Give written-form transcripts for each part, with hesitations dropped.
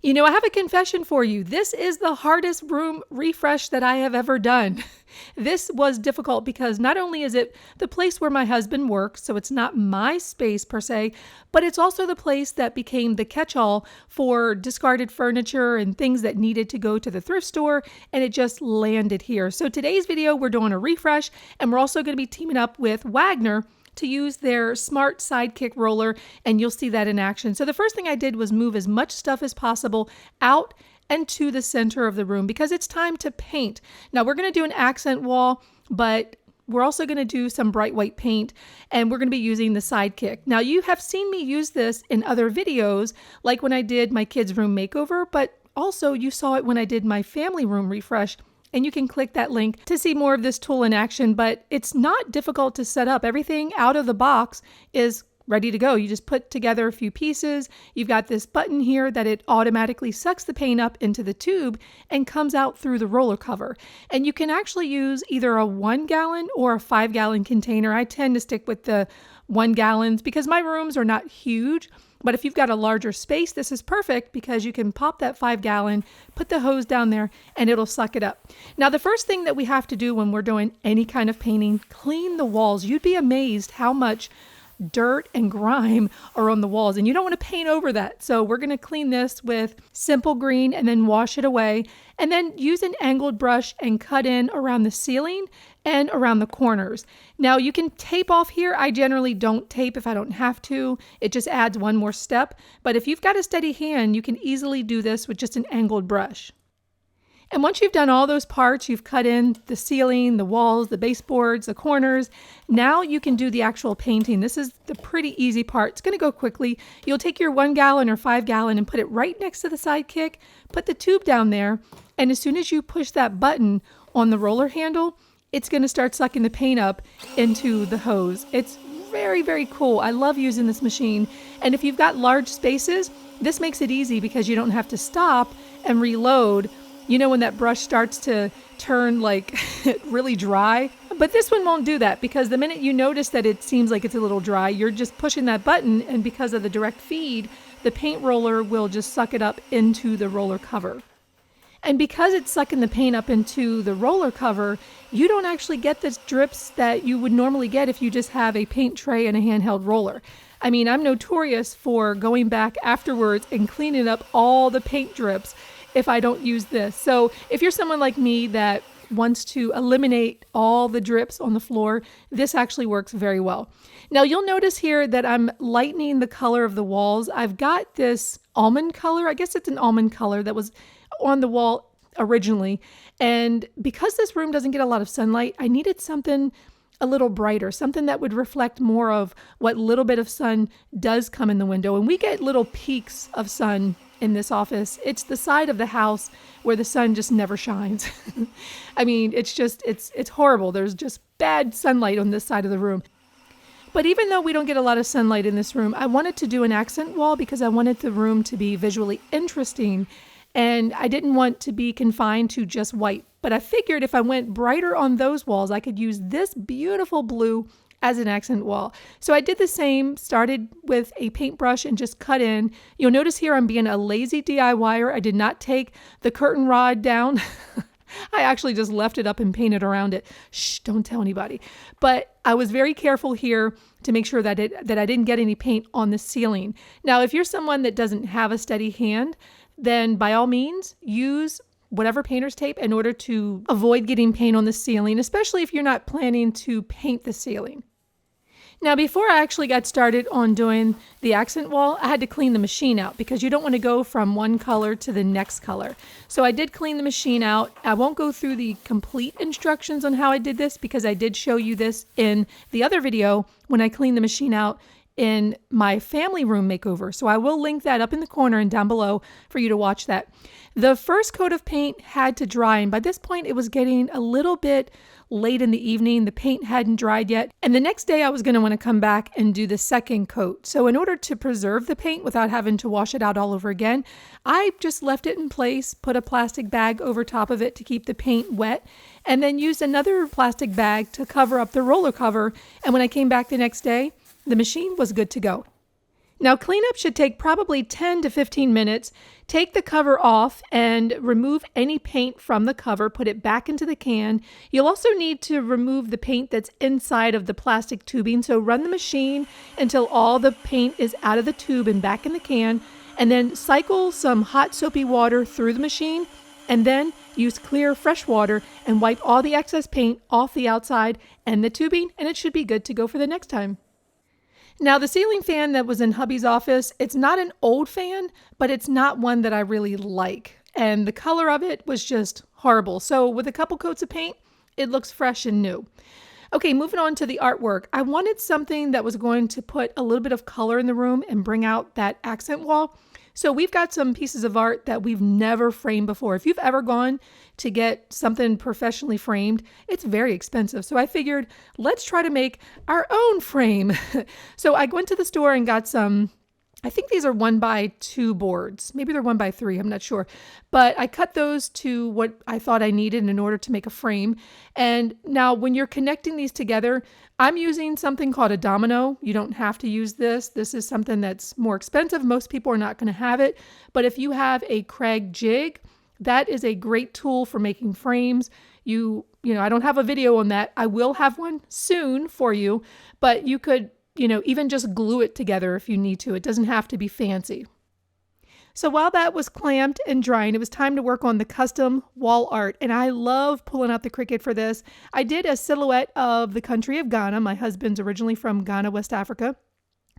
I have a confession for you. This is the hardest room refresh that I have ever done. This was difficult because not only is it the place where my husband works, so it's not my space per se, but it's also the place that became the catch-all for discarded furniture and things that needed to go to the thrift store, and it just landed here. So today's video, we're doing a refresh, and we're also going to be teaming up with Wagner to use their smart sidekick roller, and you'll see that in action. So the first thing I did was move as much stuff as possible out and to the center of the room because it's time to paint. Now we're going to do an accent wall, but we're also going to do some bright white paint, and we're going to be using the sidekick. Now you have seen me use this in other videos, like when I did my kids' room makeover, but also you saw it when I did my family room refresh. And you can click that link to see more of this tool in action, but it's not difficult to set up. Everything out of the box is ready to go. You just put together a few pieces. You've got this button here that it automatically sucks the paint up into the tube and comes out through the roller cover. And you can actually use either a 1 gallon or a 5 gallon container. I tend to stick with the 1 gallons because my rooms are not huge. But if you've got a larger space, this is perfect because you can pop that 5 gallon, put the hose down there, and it'll suck it up. Now, the first thing that we have to do when we're doing any kind of painting, clean the walls. You'd be amazed how much dirt and grime are on the walls, and you don't want to paint over that. So we're going to clean this with simple green and then wash it away, and then use an angled brush and cut in around the ceiling and around the corners. Now you can tape off here. I generally don't tape if I don't have to. It just adds one more step. But if you've got a steady hand, you can easily do this with just an angled brush. And once you've done all those parts, you've cut in the ceiling, the walls, the baseboards, the corners, now you can do the actual painting. This is the pretty easy part. It's going to go quickly. You'll take your 1 gallon or 5 gallon and put it right next to the sidekick, put the tube down there, and as soon as you push that button on the roller handle, it's going to start sucking the paint up into the hose. It's very, very cool. I love using this machine. And if you've got large spaces, this makes it easy because you don't have to stop and reload. You know when that brush starts to turn like really dry? But this one won't do that because the minute you notice that it seems like it's a little dry, you're just pushing that button, and because of the direct feed, the paint roller will just suck it up into the roller cover. And because it's sucking the paint up into the roller cover, you don't actually get the drips that you would normally get if you just have a paint tray and a handheld roller. I mean, I'm notorious for going back afterwards and cleaning up all the paint drips if I don't use this. So if you're someone like me that wants to eliminate all the drips on the floor, this actually works very well. Now you'll notice here that I'm lightening the color of the walls. I've got this almond color. I guess it's an almond color that was on the wall originally. And because this room doesn't get a lot of sunlight, I needed something a little brighter, something that would reflect more of what little bit of sun does come in the window. And we get little peaks of sun in this office. It's the side of the house where the sun just never shines. I mean, it's horrible. There's just bad sunlight on this side of the room. But even though we don't get a lot of sunlight in this room, I wanted to do an accent wall because I wanted the room to be visually interesting. And I didn't want to be confined to just white. But I figured if I went brighter on those walls, I could use this beautiful blue as an accent wall. So I did the same, started with a paintbrush and just cut in. You'll notice here I'm being a lazy DIYer. I did not take the curtain rod down. I actually just left it up and painted around it. Shh, don't tell anybody. But I was very careful here to make sure that I didn't get any paint on the ceiling. Now, if you're someone that doesn't have a steady hand, then by all means, use whatever painter's tape in order to avoid getting paint on the ceiling, especially if you're not planning to paint the ceiling. Now, before I actually got started on doing the accent wall, I had to clean the machine out because you don't want to go from one color to the next color. So I did clean the machine out. I won't go through the complete instructions on how I did this because I did show you this in the other video when I cleaned the machine out in my family room makeover. So I will link that up in the corner and down below for you to watch that. The first coat of paint had to dry, and by this point it was getting a little bit late in the evening. The paint hadn't dried yet, and the next day I was going to want to come back and do the second coat. So in order to preserve the paint without having to wash it out all over again, I just left it in place, put a plastic bag over top of it to keep the paint wet, and then used another plastic bag to cover up the roller cover. And when I came back the next day, the machine was good to go. Now, cleanup should take probably 10 to 15 minutes. Take the cover off and remove any paint from the cover. Put it back into the can. You'll also need to remove the paint that's inside of the plastic tubing. So run the machine until all the paint is out of the tube and back in the can. And then cycle some hot soapy water through the machine. And then use clear, fresh water and wipe all the excess paint off the outside and the tubing. And it should be good to go for the next time. Now, the ceiling fan that was in hubby's office, it's not an old fan, but it's not one that I really like. And the color of it was just horrible. So with a couple coats of paint, it looks fresh and new. Okay, moving on to the artwork. I wanted something that was going to put a little bit of color in the room and bring out that accent wall. So we've got some pieces of art that we've never framed before. If you've ever gone to get something professionally framed, it's very expensive. So I figured, let's try to make our own frame. So I went to the store and got some, I think these are 1x2 boards. Maybe they're 1x3, I'm not sure. But I cut those to what I thought I needed in order to make a frame. And now when you're connecting these together, I'm using something called a domino. You don't have to use this. This is something that's more expensive. Most people are not going to have it. But if you have a Craig jig, that is a great tool for making frames. I don't have a video on that. I will have one soon for you, but you could, even just glue it together if you need to. It doesn't have to be fancy. So while that was clamped and drying, it was time to work on the custom wall art. And I love pulling out the Cricut for this. I did a silhouette of the country of Ghana. My husband's originally from Ghana, West Africa.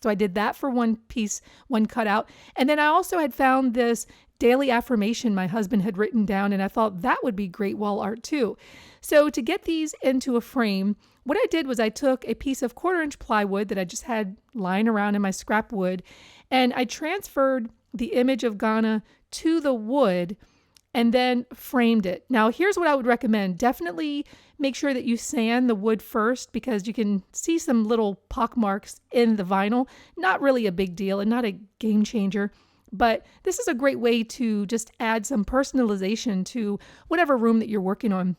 So I did that for one piece, one cutout. And then I also had found this daily affirmation my husband had written down, and I thought that would be great wall art too. So to get these into a frame, what I did was I took a piece of 1/4-inch plywood that I just had lying around in my scrap wood, and I transferred the image of Ghana to the wood and then framed it. Now, here's what I would recommend. Definitely make sure that you sand the wood first, because you can see some little pock marks in the vinyl. Not really a big deal and not a game changer, but this is a great way to just add some personalization to whatever room that you're working on.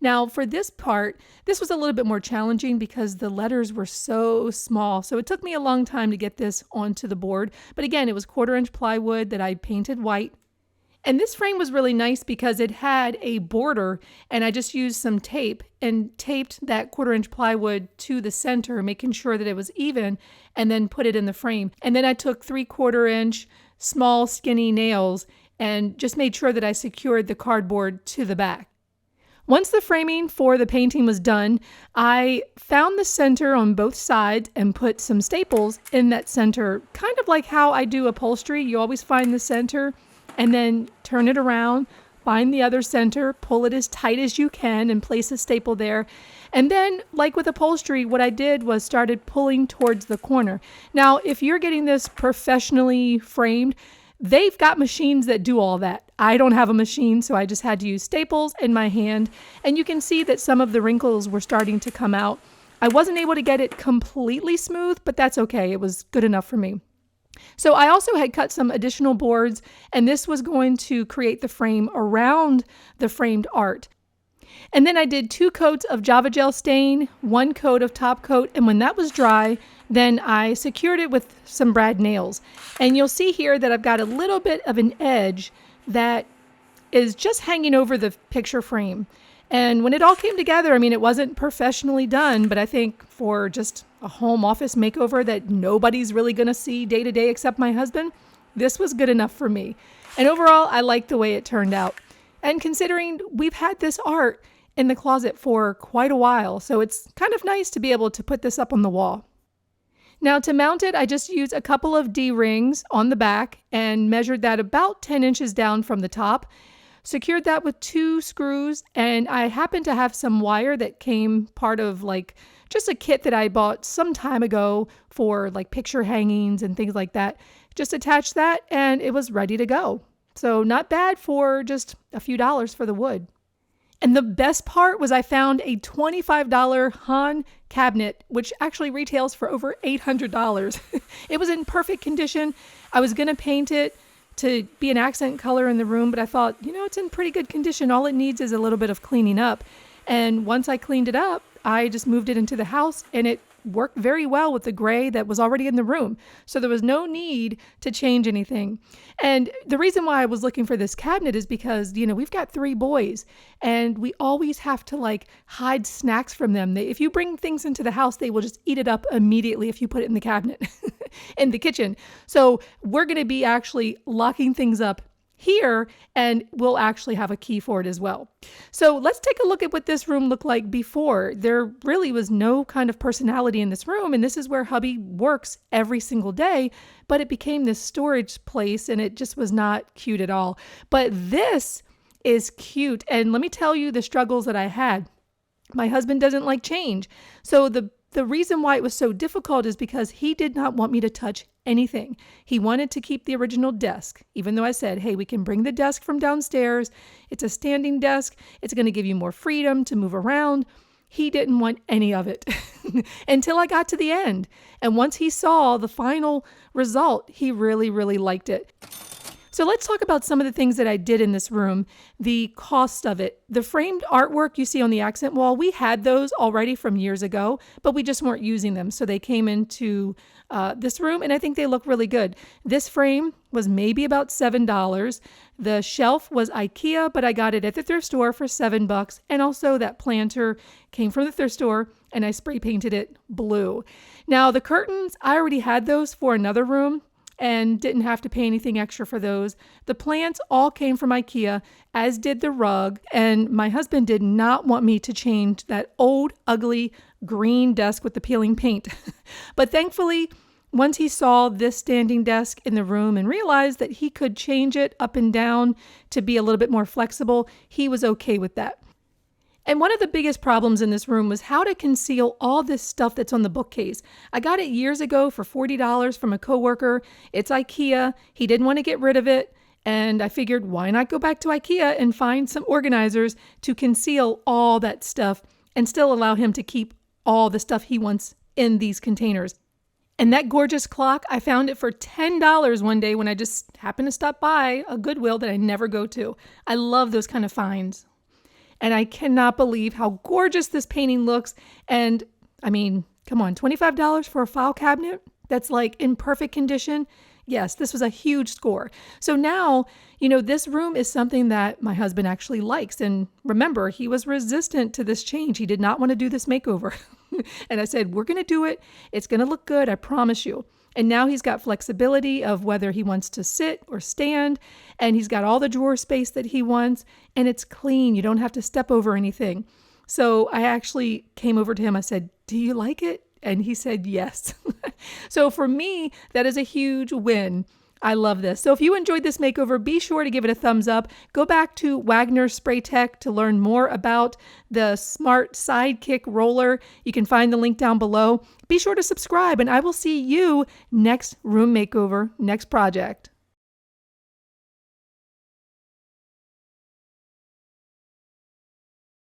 Now, for this part, this was a little bit more challenging because the letters were so small. So it took me a long time to get this onto the board. But again, it was 1/4-inch plywood that I painted white. And this frame was really nice because it had a border, and I just used some tape and taped that 1/4-inch plywood to the center, making sure that it was even, and then put it in the frame. And then I took 3/4-inch small skinny nails and just made sure that I secured the cardboard to the back. Once the framing for the painting was done, I found the center on both sides and put some staples in that center, kind of like how I do upholstery. You always find the center and then turn it around, find the other center, pull it as tight as you can and place a staple there. And then, like with upholstery, what I did was started pulling towards the corner. Now, if you're getting this professionally framed, they've got machines that do all that. I don't have a machine, so I just had to use staples in my hand. And you can see that some of the wrinkles were starting to come out. I wasn't able to get it completely smooth, but that's okay. It was good enough for me. So I also had cut some additional boards, and this was going to create the frame around the framed art. And then I did 2 coats of Java Gel stain, 1 coat of top coat, and when that was dry, then I secured it with some brad nails. And you'll see here that I've got a little bit of an edge that is just hanging over the picture frame. And when it all came together, it wasn't professionally done, but I think for just a home office makeover that nobody's really going to see day to day except my husband, this was good enough for me. And overall, I liked the way it turned out. And considering we've had this art in the closet for quite a while, so it's kind of nice to be able to put this up on the wall. Now to mount it, I just used a couple of D-rings on the back and measured that about 10 inches down from the top. Secured that with 2 screws, and I happened to have some wire that came part of just a kit that I bought some time ago for picture hangings and things like that. Just attached that and it was ready to go. So not bad for just a few dollars for the wood. And the best part was I found a $25 Han cabinet, which actually retails for over $800. It was in perfect condition. I was going to paint it to be an accent color in the room, but I thought, it's in pretty good condition. All it needs is a little bit of cleaning up. And once I cleaned it up, I just moved it into the house and it worked very well with the gray that was already in the room. So there was no need to change anything. And the reason why I was looking for this cabinet is because, we've got 3 boys and we always have to like hide snacks from them. If you bring things into the house, they will just eat it up immediately if you put it in the cabinet in the kitchen. So we're going to be actually locking things up here, and we'll actually have a key for it as well. So let's take a look at what this room looked like before. There really was no kind of personality in this room, and this is where hubby works every single day, but it became this storage place and it just was not cute at all. But this is cute, and let me tell you the struggles that I had. My husband doesn't like change. So the reason why it was so difficult is because he did not want me to touch anything. He wanted to keep the original desk, even though I said, hey, we can bring the desk from downstairs. It's a standing desk. It's going to give you more freedom to move around. He didn't want any of it until I got to the end. And once he saw the final result, he really, really liked it. So let's talk about some of the things that I did in this room, the cost of it. The framed artwork you see on the accent wall, we had those already from years ago, but we just weren't using them. So they came into this room, and I think they look really good. This frame was maybe about $7. The shelf was IKEA, but I got it at the thrift store for $7. And also that planter came from the thrift store, and I spray painted it blue. Now the curtains, I already had those for another room and didn't have to pay anything extra for those. The plants all came from IKEA, as did the rug, and my husband did not want me to change that old, ugly green desk with the peeling paint. But thankfully, once he saw this standing desk in the room and realized that he could change it up and down to be a little bit more flexible, he was okay with that. And one of the biggest problems in this room was how to conceal all this stuff that's on the bookcase. I got it years ago for $40 from a coworker. It's IKEA. He didn't want to get rid of it. And I figured, why not go back to IKEA and find some organizers to conceal all that stuff and still allow him to keep all the stuff he wants in these containers. And that gorgeous clock, I found it for $10 one day when I just happened to stop by a Goodwill that I never go to. I love those kind of finds. And I cannot believe how gorgeous this painting looks. And I mean, come on, $25 for a file cabinet that's like in perfect condition. Yes, this was a huge score. So now, this room is something that my husband actually likes. And remember, he was resistant to this change. He did not want to do this makeover. And I said, we're going to do it. It's going to look good. I promise you. And now he's got flexibility of whether he wants to sit or stand, and he's got all the drawer space that he wants, and it's clean. You don't have to step over anything. So I actually came over to him. I said, do you like it? And he said, yes. So for me, that is a huge win. I love this. So if you enjoyed this makeover, be sure to give it a thumbs up. Go back to Wagner Spray Tech to learn more about the Smart Sidekick Roller. You can find the link down below. Be sure to subscribe, and I will see you next room makeover, next project.